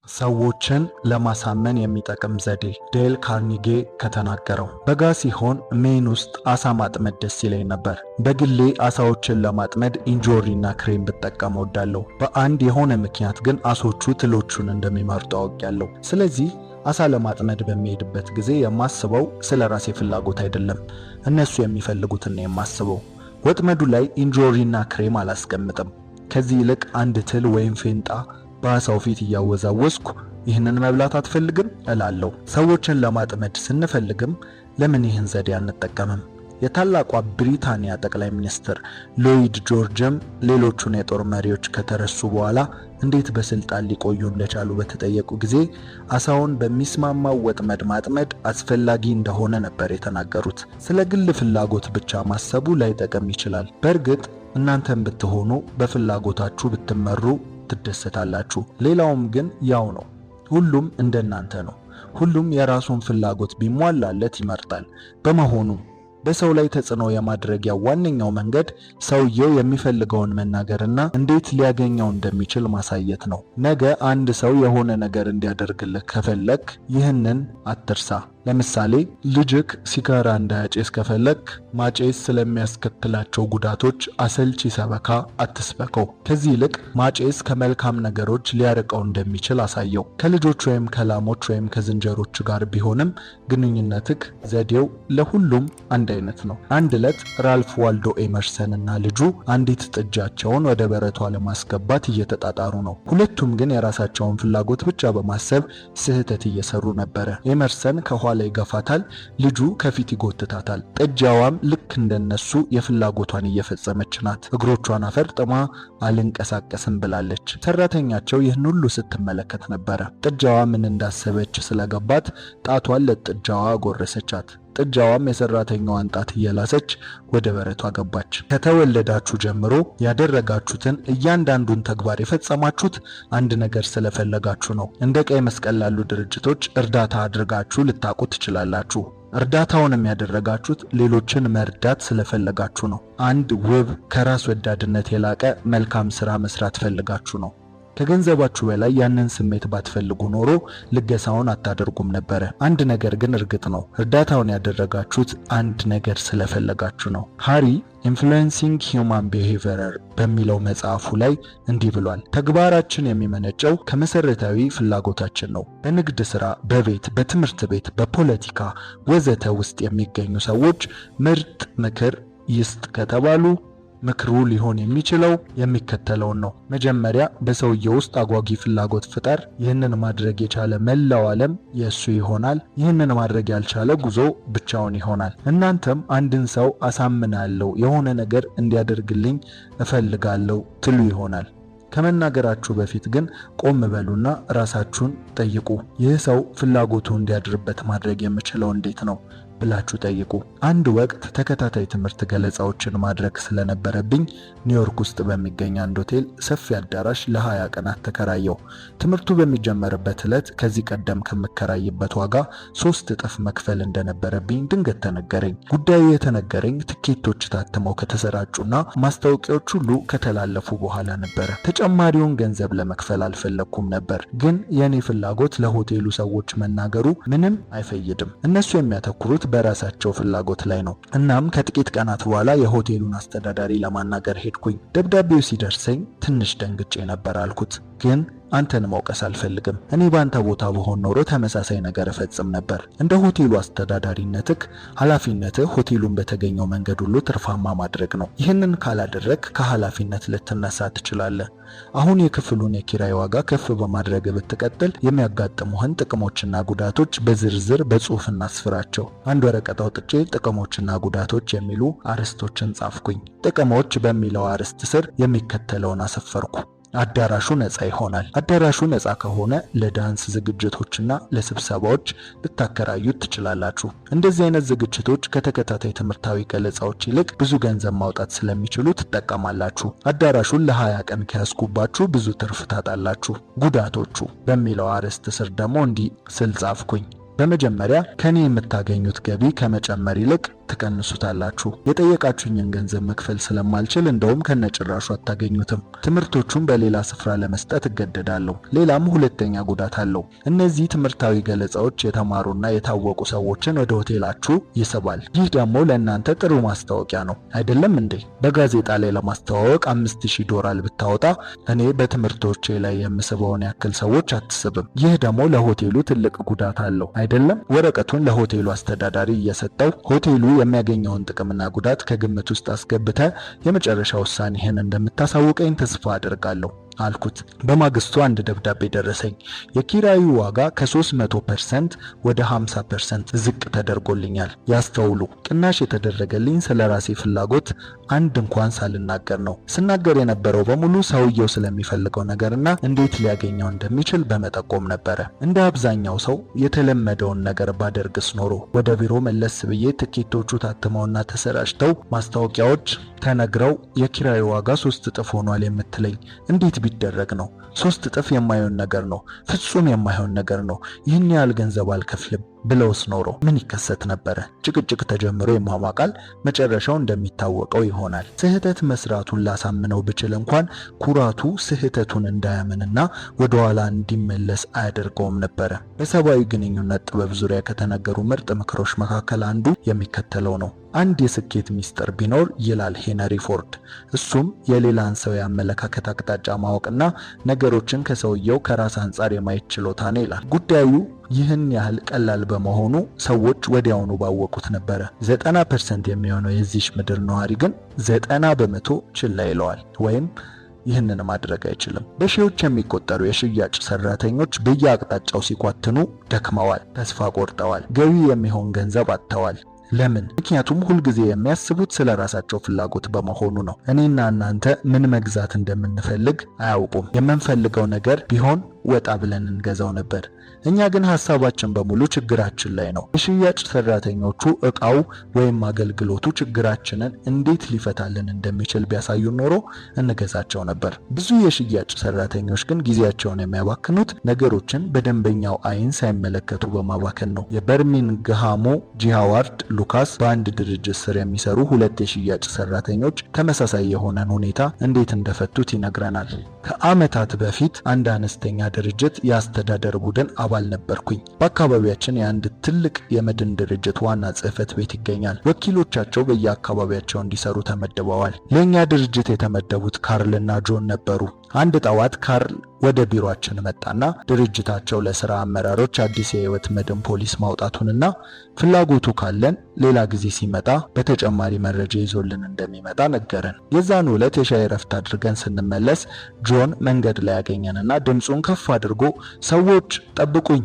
ሰዎችን ለማሳመን የሚጠቅም ዘዴ ዴል ካርኒጌ ከተናገረው። በጋ ሲሆን ሜን ውስጥ አሳ ማጥመድ ደስ ይለኝ ነበር። በግሌ አሳዎችን ለማጥመድ እንጆሪና ክሬም ብጠቀም እወዳለሁ። በአንድ የሆነ ምክንያት ግን አሶቹ ትሎቹን እንደሚመርጡ አውቄያለሁ። ስለዚህ አሳ ለማጥመድ በሚሄድበት ጊዜ የማስበው ስለ ራሴ ፍላጎት አይደለም፣ እነሱ የሚፈልጉትን ነው የማስበው። ወጥመዱ ላይ እንጆሪና ክሬም አላስቀምጥም። ከዚህ ይልቅ አንድ ትል ወይም ፌንጣ በአሳው ፊት እያወዛወዝኩ ይህንን መብላት አትፈልግም እላለሁ። ሰዎችን ለማጥመድ ስንፈልግም ለምን ይህን ዘዴ አንጠቀምም? የታላቋ ብሪታንያ ጠቅላይ ሚኒስትር ሎይድ ጆርጅም ሌሎቹን የጦር መሪዎች ከተረሱ በኋላ እንዴት በስልጣን ሊቆዩ እንደቻሉ በተጠየቁ ጊዜ አሳውን በሚስማማው ወጥመድ ማጥመድ አስፈላጊ እንደሆነ ነበር የተናገሩት። ስለ ግል ፍላጎት ብቻ ማሰቡ ላይጠቅም ይችላል። በእርግጥ እናንተም ብትሆኑ በፍላጎታችሁ ብትመሩ ትደሰታላችሁ። ሌላውም ግን ያው ነው። ሁሉም እንደናንተ ነው። ሁሉም የራሱን ፍላጎት ቢሟላለት ይመርጣል። በመሆኑም በሰው ላይ ተጽዕኖ የማድረጊያ ዋነኛው መንገድ ሰውየው የሚፈልገውን መናገርና እንዴት ሊያገኘው እንደሚችል ማሳየት ነው። ነገ አንድ ሰው የሆነ ነገር እንዲያደርግልህ ከፈለክ ይህንን አትርሳ። ለምሳሌ ልጅክ ሲጋራ እንዳያጨስ ከፈለክ ማጨስ ስለሚያስከትላቸው ጉዳቶች አሰልቺ ሰበካ አትስበከው። ከዚህ ይልቅ ማጨስ ከመልካም ነገሮች ሊያርቀው እንደሚችል አሳየው። ከልጆች ወይም ከላሞች ወይም ከዝንጀሮች ጋር ቢሆንም ግንኙነትክ ዘዴው ለሁሉም አንድ አይነት ነው። አንድ ዕለት ራልፍ ዋልዶ ኤመርሰን እና ልጁ አንዲት ጥጃቸውን ወደ በረቷ ለማስገባት እየተጣጣሩ ነው። ሁለቱም ግን የራሳቸውን ፍላጎት ብቻ በማሰብ ስህተት እየሰሩ ነበረ። ኤመርሰን ከኋላ ይገፋታል፣ ልጁ ከፊት ይጎትታታል። ጥጃዋም ልክ እንደነሱ የፍላጎቷን እየፈጸመች ናት። እግሮቿን አፈርጥማ አልንቀሳቀስም ብላለች። ሰራተኛቸው ይህን ሁሉ ስትመለከት ነበረ። ጥጃዋ ምን እንዳሰበች ስለገባት ጣቷን ለጥጃዋ ጎረሰቻት። ጥጃዋም የሰራተኛዋን ጣት እየላሰች ወደ በረቷ ገባች። ከተወለዳችሁ ጀምሮ ያደረጋችሁትን እያንዳንዱን ተግባር የፈጸማችሁት አንድ ነገር ስለፈለጋችሁ ነው። እንደ ቀይ መስቀል ላሉ ድርጅቶች እርዳታ አድርጋችሁ ልታውቁ ትችላላችሁ። እርዳታውንም ያደረጋችሁት ሌሎችን መርዳት ስለፈለጋችሁ ነው። አንድ ውብ ከራስ ወዳድነት የላቀ መልካም ስራ መስራት ፈልጋችሁ ነው። ከገንዘባችሁ በላይ ያንን ስሜት ባትፈልጉ ኖሮ ልገሳውን አታደርጉም ነበር። አንድ ነገር ግን እርግጥ ነው፣ እርዳታውን ያደረጋችሁት አንድ ነገር ስለፈለጋችሁ ነው። ሃሪ ኢንፍሉዌንሲንግ ሂውማን ቢሄቪየር በሚለው መጽሐፉ ላይ እንዲህ ብሏል። ተግባራችን የሚመነጨው ከመሰረታዊ ፍላጎታችን ነው። በንግድ ስራ፣ በቤት፣ በትምህርት ቤት፣ በፖለቲካ ወዘተ ውስጥ የሚገኙ ሰዎች ምርጥ ምክር ይስጥ ከተባሉ ምክሩ ሊሆን የሚችለው የሚከተለውን ነው። መጀመሪያ በሰውየው ውስጥ አጓጊ ፍላጎት ፍጠር። ይህንን ማድረግ የቻለ መላው ዓለም የእሱ ይሆናል። ይህንን ማድረግ ያልቻለ ጉዞ ብቻውን ይሆናል። እናንተም አንድን ሰው አሳምናለሁ፣ የሆነ ነገር እንዲያደርግልኝ እፈልጋለሁ ትሉ ይሆናል። ከመናገራችሁ በፊት ግን ቆም በሉና ራሳችሁን ጠይቁ። ይህ ሰው ፍላጎቱ እንዲያድርበት ማድረግ የምችለው እንዴት ነው ብላችሁ ጠይቁ። አንድ ወቅት ተከታታይ ትምህርት ገለጻዎችን ማድረግ ስለነበረብኝ ኒውዮርክ ውስጥ በሚገኝ አንድ ሆቴል ሰፊ አዳራሽ ለ20 ቀናት ተከራየው። ትምህርቱ በሚጀመርበት ዕለት ከዚህ ቀደም ከምከራይበት ዋጋ 3 እጥፍ መክፈል እንደነበረብኝ ድንገት ተነገረኝ። ጉዳዩ የተነገረኝ ትኬቶች ታትመው ከተሰራጩና ማስታወቂያዎች ሁሉ ከተላለፉ በኋላ ነበረ። ተጨማሪውን ገንዘብ ለመክፈል አልፈለኩም ነበር፣ ግን የኔ ፍላጎት ለሆቴሉ ሰዎች መናገሩ ምንም አይፈይድም። እነሱ የሚያተኩሩት በራሳቸው ፍላጎት ላይ ነው። እናም ከጥቂት ቀናት በኋላ የሆቴሉን አስተዳዳሪ ለማናገር ሄድኩኝ። ደብዳቤው ሲደርሰኝ ትንሽ ደንግጬ ነበር አልኩት። ግን አንተን መውቀስ አልፈልግም። እኔ ባንተ ቦታ ብሆን ኖሮ ተመሳሳይ ነገር እፈጽም ነበር። እንደ ሆቴሉ አስተዳዳሪነትህ ኃላፊነትህ ሆቴሉን በተገኘው መንገድ ሁሉ ትርፋማ ማድረግ ነው። ይህንን ካላደረግ ከኃላፊነት ልትነሳ ትችላለህ። አሁን የክፍሉን የኪራይ ዋጋ ከፍ በማድረግ ብትቀጥል የሚያጋጥሙህን ጥቅሞችና ጉዳቶች በዝርዝር በጽሑፍ እናስፍራቸው። አንድ ወረቀት አውጥቼ ጥቅሞችና ጉዳቶች የሚሉ አርዕስቶችን ጻፍኩኝ። ጥቅሞች በሚለው አርዕስት ስር የሚከተለውን አሰፈርኩ። አዳራሹ ነፃ ይሆናል። አዳራሹ ነፃ ከሆነ ለዳንስ ዝግጅቶችና ለስብሰባዎች ልታከራዩት ትችላላችሁ። እንደዚህ አይነት ዝግጅቶች ከተከታታይ ትምህርታዊ ገለጻዎች ይልቅ ብዙ ገንዘብ ማውጣት ስለሚችሉ ትጠቀማላችሁ። አዳራሹን ለ20 ቀን ከያዝኩባችሁ ብዙ ትርፍ ታጣላችሁ። ጉዳቶቹ በሚለው አርዕስት ስር ደግሞ እንዲህ ስል ጻፍኩኝ። በመጀመሪያ ከኔ የምታገኙት ገቢ ከመጨመር ይልቅ ትቀንሱታላችሁ። የጠየቃችሁኝን ገንዘብ መክፈል ስለማልችል እንደውም ከነጭራሹ አታገኙትም። ትምህርቶቹን በሌላ ስፍራ ለመስጠት እገደዳለሁ። ሌላም ሁለተኛ ጉዳት አለው። እነዚህ ትምህርታዊ ገለጻዎች የተማሩና የታወቁ ሰዎችን ወደ ሆቴላችሁ ይስባል። ይህ ደግሞ ለእናንተ ጥሩ ማስታወቂያ ነው አይደለም እንዴ? በጋዜጣ ላይ ለማስተዋወቅ $5000 ብታወጣ እኔ በትምህርቶቼ ላይ የምስበውን ያክል ሰዎች አትስብም። ይህ ደግሞ ለሆቴሉ ትልቅ ጉዳት አለው አይደለም? ወረቀቱን ለሆቴሉ አስተዳዳሪ እየሰጠው ሆቴሉ የሚያገኘውን ጥቅምና ጉዳት ከግምት ውስጥ አስገብተ የመጨረሻ ውሳኔህን እንደምታሳውቀኝ ተስፋ አደርጋለሁ አልኩት። በማግስቱ አንድ ደብዳቤ ደረሰኝ። የኪራዩ ዋጋ ከ300% ወደ 50% ዝቅ ተደርጎልኛል። ያስተውሉ፣ ቅናሽ የተደረገልኝ ስለ ራሴ ፍላጎት አንድ እንኳን ሳልናገር ነው። ስናገር የነበረው በሙሉ ሰውየው ስለሚፈልገው ነገርና እንዴት ሊያገኘው እንደሚችል በመጠቆም ነበረ። እንደ አብዛኛው ሰው የተለመደውን ነገር ባደርግስ ኖሮ ወደ ቢሮ መለስ ብዬ ትኬቶቹ ታትመውና ተሰራጭተው ማስታወቂያዎች ተነግረው የኪራዩ ዋጋ 3 እጥፍ ሆኗል የምትለኝ እንዴት ቢደረግ ነው? 3 እጥፍ የማይሆን ነገር ነው። ፍጹም የማይሆን ነገር ነው። ይህን ያህል ገንዘብ አልከፍልም ብለውስ ኖሮ ምን ይከሰት ነበረ? ጭቅጭቅ ተጀምሮ ይሟሟቃል። መጨረሻው እንደሚታወቀው ይሆናል። ስህተት መስራቱን ላሳምነው ብችል እንኳን ኩራቱ ስህተቱን እንዳያምንና ወደ ኋላ እንዲመለስ አያደርገውም ነበረ። በሰብአዊ ግንኙነት ጥበብ ዙሪያ ከተነገሩ ምርጥ ምክሮች መካከል አንዱ የሚከተለው ነው። አንድ የስኬት ሚስጥር ቢኖር ይላል ሄነሪ ፎርድ፣ እሱም የሌላን ሰው የአመለካከት አቅጣጫ ማወቅና ነገሮችን ከሰውየው ከራስ አንጻር የማየት ችሎታ ነው ይላል። ጉዳዩ ይህን ያህል ቀላል በመሆኑ ሰዎች ወዲያውኑ ባወቁት ነበረ። 90% የሚሆነው የዚች ምድር ነዋሪ ግን 90% ችላ ይለዋል ወይም ይህንን ማድረግ አይችልም። በሺዎች የሚቆጠሩ የሽያጭ ሰራተኞች በየአቅጣጫው ሲኳትኑ ደክመዋል፣ ተስፋ ቆርጠዋል፣ ገቢ የሚሆን ገንዘብ አጥተዋል። ለምን? ምክንያቱም ሁልጊዜ የሚያስቡት ስለ ራሳቸው ፍላጎት በመሆኑ ነው። እኔና እናንተ ምን መግዛት እንደምንፈልግ አያውቁም። የምንፈልገው ነገር ቢሆን ወጣ ብለን እንገዛው ነበር። እኛ ግን ሐሳባችን በሙሉ ችግራችን ላይ ነው። የሽያጭ ሰራተኞቹ ዕቃው ወይም አገልግሎቱ ችግራችንን እንዴት ሊፈታልን እንደሚችል ቢያሳዩን ኖሮ እንገዛቸው ነበር። ብዙ የሽያጭ ሰራተኞች ግን ጊዜያቸውን የሚያባክኑት ነገሮችን በደንበኛው አይን ሳይመለከቱ በማባከን ነው። የበርሚንግሃሙ ጂ ሃዋርድ ሉካስ በአንድ ድርጅት ስር የሚሰሩ 2 የሽያጭ ሰራተኞች ተመሳሳይ የሆነን ሁኔታ እንዴት እንደፈቱት ይነግረናል። ከዓመታት በፊት አንድ አነስተኛ ድርጅት የአስተዳደር ቡድን አባል ነበርኩኝ። በአካባቢያችን የአንድ ትልቅ የመድን ድርጅት ዋና ጽሕፈት ቤት ይገኛል። ወኪሎቻቸው በየአካባቢያቸው እንዲሰሩ ተመድበዋል። ለኛ ድርጅት የተመደቡት ካርልና ጆን ነበሩ። አንድ ጠዋት ካርል ወደ ቢሮአችን መጣና ድርጅታቸው ለሥራ አመራሮች አዲስ የህይወት መድን ፖሊስ ማውጣቱንና ፍላጎቱ ካለን ሌላ ጊዜ ሲመጣ በተጨማሪ መረጃ ይዞልን እንደሚመጣ ነገረን። የዛን ዕለት የሻይ ረፍት አድርገን ስንመለስ ጆን መንገድ ላይ ያገኘንና ድምጹን ከፍ አድርጎ ሰዎች ጠብቁኝ፣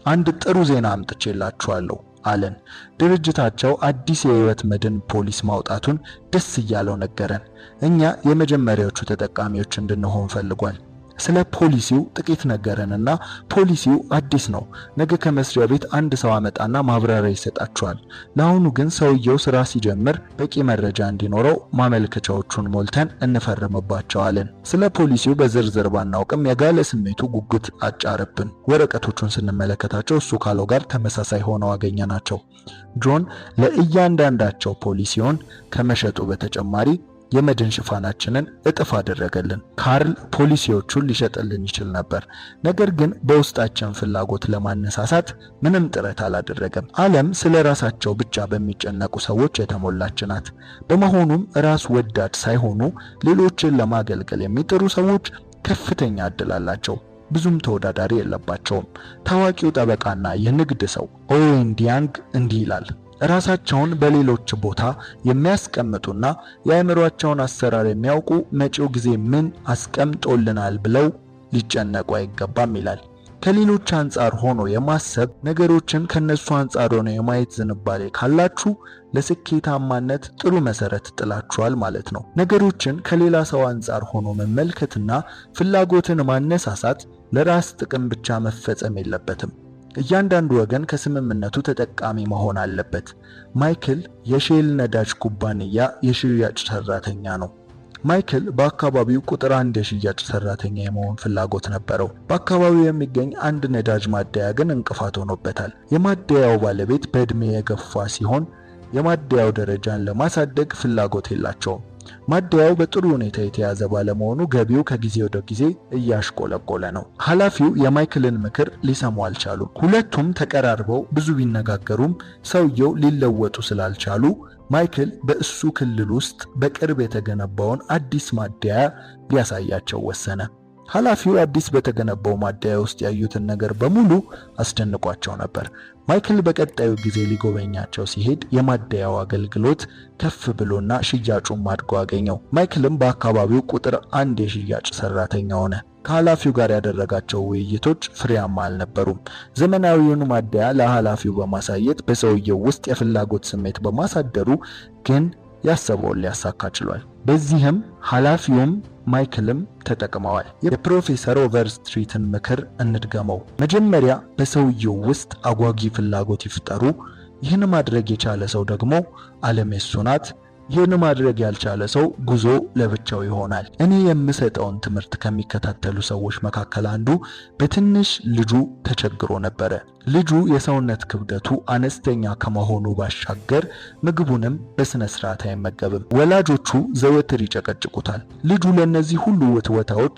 አንድ ጥሩ ዜና አምጥቼላችኋለሁ አለን። ድርጅታቸው አዲስ የህይወት መድን ፖሊስ ማውጣቱን ደስ እያለው ነገረን። እኛ የመጀመሪያዎቹ ተጠቃሚዎች እንድንሆን ፈልጓል። ስለ ፖሊሲው ጥቂት ነገረንና ፖሊሲው አዲስ ነው። ነገ ከመስሪያ ቤት አንድ ሰው አመጣና ማብራሪያ ይሰጣቸዋል። ለአሁኑ ግን ሰውየው ስራ ሲጀምር በቂ መረጃ እንዲኖረው ማመልከቻዎቹን ሞልተን እንፈርምባቸዋለን። ስለ ፖሊሲው በዝርዝር ባናውቅም የጋለ ስሜቱ ጉጉት አጫረብን። ወረቀቶቹን ስንመለከታቸው እሱ ካለው ጋር ተመሳሳይ ሆነው አገኘናቸው። ጆን ለእያንዳንዳቸው ፖሊሲውን ከመሸጡ በተጨማሪ የመድን ሽፋናችንን እጥፍ አደረገልን። ካርል ፖሊሲዎቹን ሊሸጥልን ይችል ነበር፣ ነገር ግን በውስጣችን ፍላጎት ለማነሳሳት ምንም ጥረት አላደረገም። ዓለም ስለ ራሳቸው ብቻ በሚጨነቁ ሰዎች የተሞላች ናት። በመሆኑም ራስ ወዳድ ሳይሆኑ ሌሎችን ለማገልገል የሚጥሩ ሰዎች ከፍተኛ እድል አላቸው። ብዙም ተወዳዳሪ የለባቸውም። ታዋቂው ጠበቃና የንግድ ሰው ኦዌን ዲያንግ እንዲህ ይላል፣ ራሳቸውን በሌሎች ቦታ የሚያስቀምጡና የአእምሮአቸውን አሰራር የሚያውቁ መጪው ጊዜ ምን አስቀምጦልናል ብለው ሊጨነቁ አይገባም ይላል። ከሌሎች አንጻር ሆኖ የማሰብ ነገሮችን ከነሱ አንጻር ሆኖ የማየት ዝንባሌ ካላችሁ ለስኬታማነት ጥሩ መሰረት ጥላችኋል ማለት ነው። ነገሮችን ከሌላ ሰው አንጻር ሆኖ መመልከትና ፍላጎትን ማነሳሳት ለራስ ጥቅም ብቻ መፈጸም የለበትም። እያንዳንዱ ወገን ከስምምነቱ ተጠቃሚ መሆን አለበት። ማይክል የሼል ነዳጅ ኩባንያ የሽያጭ ሰራተኛ ነው። ማይክል በአካባቢው ቁጥር 1 የሽያጭ ሰራተኛ የመሆን ፍላጎት ነበረው። በአካባቢው የሚገኝ አንድ ነዳጅ ማደያ ግን እንቅፋት ሆኖበታል። የማደያው ባለቤት በእድሜ የገፋ ሲሆን የማደያው ደረጃን ለማሳደግ ፍላጎት የላቸውም። ማደያው በጥሩ ሁኔታ የተያዘ ባለመሆኑ ገቢው ከጊዜ ወደ ጊዜ እያሽቆለቆለ ነው። ኃላፊው የማይክልን ምክር ሊሰሙ አልቻሉም። ሁለቱም ተቀራርበው ብዙ ቢነጋገሩም ሰውየው ሊለወጡ ስላልቻሉ ማይክል በእሱ ክልል ውስጥ በቅርብ የተገነባውን አዲስ ማደያ ሊያሳያቸው ወሰነ። ኃላፊው አዲስ በተገነባው ማደያ ውስጥ ያዩትን ነገር በሙሉ አስደንቋቸው ነበር። ማይክል በቀጣዩ ጊዜ ሊጎበኛቸው ሲሄድ የማደያው አገልግሎት ከፍ ብሎና ሽያጩም አድጎ አገኘው። ማይክልም በአካባቢው ቁጥር 1 የሽያጭ ሰራተኛ ሆነ። ከኃላፊው ጋር ያደረጋቸው ውይይቶች ፍሬያማ አልነበሩም። ዘመናዊውን ማደያ ለኃላፊው በማሳየት በሰውየው ውስጥ የፍላጎት ስሜት በማሳደሩ ግን ያሰበውን ሊያሳካ ችሏል። በዚህም ኃላፊውም ማይክልም ተጠቅመዋል። የፕሮፌሰር ኦቨርስትሪትን ምክር እንድገመው። መጀመሪያ በሰውየው ውስጥ አጓጊ ፍላጎት ይፍጠሩ። ይህን ማድረግ የቻለ ሰው ደግሞ ዓለም የሱ ናት። ይህን ማድረግ ያልቻለ ሰው ጉዞ ለብቻው ይሆናል። እኔ የምሰጠውን ትምህርት ከሚከታተሉ ሰዎች መካከል አንዱ በትንሽ ልጁ ተቸግሮ ነበረ። ልጁ የሰውነት ክብደቱ አነስተኛ ከመሆኑ ባሻገር ምግቡንም በስነ ስርዓት አይመገብም። ወላጆቹ ዘወትር ይጨቀጭቁታል። ልጁ ለነዚህ ሁሉ ውትወታዎች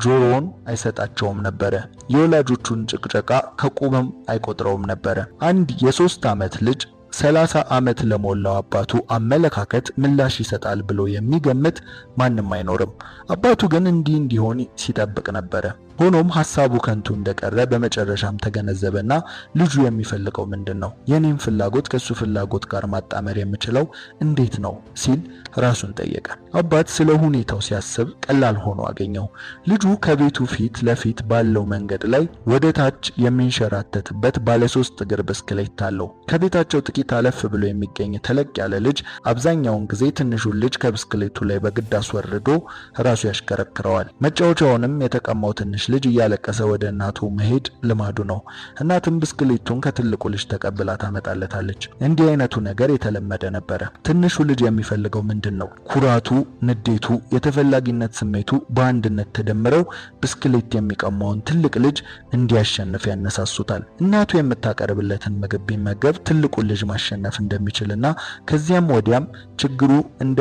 ጆሮውን አይሰጣቸውም ነበረ። የወላጆቹን ጭቅጨቃ ከቁብም አይቆጥረውም ነበረ። አንድ የ3 ዓመት ልጅ 30 ዓመት ለሞላው አባቱ አመለካከት ምላሽ ይሰጣል ብሎ የሚገምት ማንም አይኖርም። አባቱ ግን እንዲሆን ሲጠብቅ ነበረ። ሆኖም ሐሳቡ ከንቱ እንደቀረ በመጨረሻም ተገነዘበና ልጁ የሚፈልገው ምንድነው? የኔን ፍላጎት ከሱ ፍላጎት ጋር ማጣመር የምችለው እንዴት ነው ሲል ራሱን ጠየቀ። አባት ስለ ሁኔታው ሲያስብ ቀላል ሆኖ አገኘው። ልጁ ከቤቱ ፊት ለፊት ባለው መንገድ ላይ ወደ ታች የሚንሸራተትበት ባለ 3 እግር ብስክሌት አለው። ከቤታቸው ጥቂት አለፍ ብሎ የሚገኝ ተለቅ ያለ ልጅ አብዛኛውን ጊዜ ትንሹን ልጅ ከብስክሌቱ ላይ በግድ አስወርዶ ራሱ ያሽከረክረዋል። መጫወቻውንም የተቀማው ትንሽ ልጅ እያለቀሰ ወደ እናቱ መሄድ ልማዱ ነው። እናትም ብስክሌቱን ከትልቁ ልጅ ተቀብላ ታመጣለታለች። እንዲህ አይነቱ ነገር የተለመደ ነበረ። ትንሹ ልጅ የሚፈልገው ምንድነው? ኩራቱ፣ ንዴቱ፣ የተፈላጊነት ስሜቱ በአንድነት ተደምረው ብስክሌት የሚቀማውን ትልቅ ልጅ እንዲያሸንፍ ያነሳሱታል። እናቱ የምታቀርብለትን ምግብ ቢመገብ ትልቁን ልጅ ማሸነፍ እንደሚችልና ከዚያም ወዲያም ችግሩ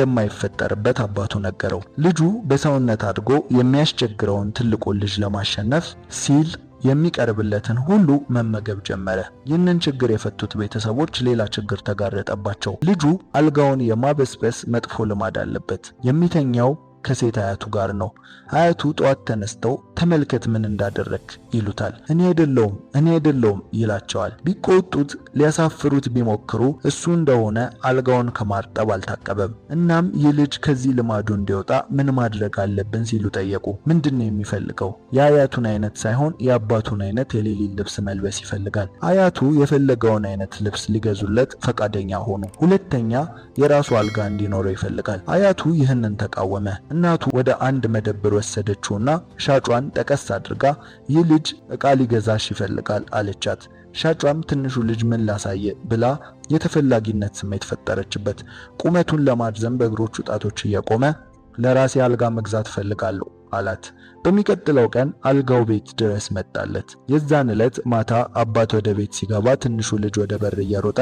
እንደማይፈጠርበት አባቱ ነገረው። ልጁ በሰውነት አድጎ የሚያስቸግረውን ትልቁን ልጅ ለማሸነፍ ሲል የሚቀርብለትን ሁሉ መመገብ ጀመረ። ይህንን ችግር የፈቱት ቤተሰቦች ሌላ ችግር ተጋረጠባቸው። ልጁ አልጋውን የማበስበስ መጥፎ ልማድ አለበት። የሚተኛው ከሴት አያቱ ጋር ነው። አያቱ ጠዋት ተነስተው ተመልከት ምን እንዳደረክ ይሉታል። እኔ አይደለሁም ይላቸዋል። ቢቆጡት ሊያሳፍሩት ቢሞክሩ እሱ እንደሆነ አልጋውን ከማርጠብ አልታቀበም። እናም ይህ ልጅ ከዚህ ልማዱ እንዲወጣ ምን ማድረግ አለብን ሲሉ ጠየቁ። ምንድነው የሚፈልገው? የአያቱን አይነት ሳይሆን የአባቱን አይነት የሌሊት ልብስ መልበስ ይፈልጋል። አያቱ የፈለገውን አይነት ልብስ ሊገዙለት ፈቃደኛ ሆኑ። ሁለተኛ የራሱ አልጋ እንዲኖረው ይፈልጋል። አያቱ ይህንን ተቃወመ። እናቱ ወደ አንድ መደብር ወሰደችውና ሻጯን ጠቀስ አድርጋ ይህ ልጅ ዕቃ ሊገዛሽ ይፈልጋል አለቻት። ሻጯም ትንሹ ልጅ ምን ላሳየ ብላ የተፈላጊነት ስሜት ፈጠረችበት። ቁመቱን ለማርዘም በእግሮቹ ጣቶች እየቆመ ለራሴ አልጋ መግዛት ፈልጋለሁ አላት። በሚቀጥለው ቀን አልጋው ቤት ድረስ መጣለት። የዛን ዕለት ማታ አባት ወደ ቤት ሲገባ ትንሹ ልጅ ወደ በር እየሮጠ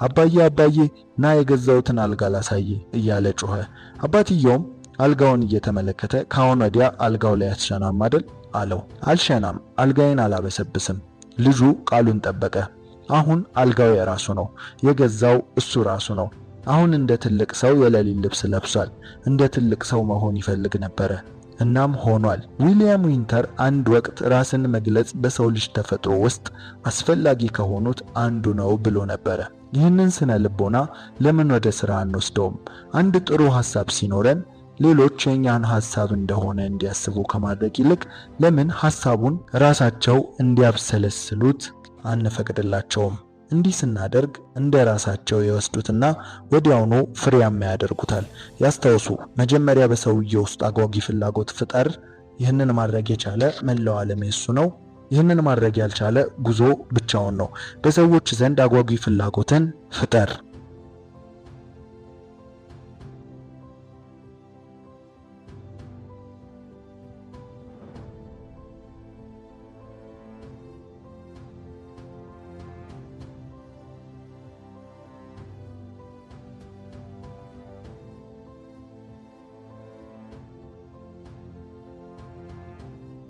አባዬ ና የገዛውትን አልጋ ላሳየ እያለ ጮኸ። አባትየውም አልጋውን እየተመለከተ ካሁን ወዲያ አልጋው ላይ አትሸናም አይደል አለው። አልሸናም፣ አልጋዬን አላበሰብስም። ልጁ ቃሉን ጠበቀ። አሁን አልጋው የራሱ ነው፣ የገዛው እሱ ራሱ ነው። አሁን እንደ ትልቅ ሰው የሌሊት ልብስ ለብሷል። እንደ ትልቅ ሰው መሆን ይፈልግ ነበረ። እናም ሆኗል። ዊሊያም ዊንተር አንድ ወቅት ራስን መግለጽ በሰው ልጅ ተፈጥሮ ውስጥ አስፈላጊ ከሆኑት አንዱ ነው ብሎ ነበረ። ይህንን ስነ ልቦና ለምን ወደ ሥራ አንወስደውም? አንድ ጥሩ ሐሳብ ሲኖረን ሌሎች የኛን ሐሳብ እንደሆነ እንዲያስቡ ከማድረግ ይልቅ ለምን ሐሳቡን ራሳቸው እንዲያብሰለስሉት አንፈቅድላቸውም? እንዲህ ስናደርግ እንደ ራሳቸው ይወስዱትና ወዲያውኑ ፍሬያማ ያደርጉታል። ያስታውሱ፣ መጀመሪያ በሰውየው ውስጥ አጓጊ ፍላጎት ፍጠር። ይህንን ማድረግ የቻለ መላው ዓለም የሱ ነው። ይህንን ማድረግ ያልቻለ ጉዞ ብቻውን ነው። በሰዎች ዘንድ አጓጊ ፍላጎትን ፍጠር።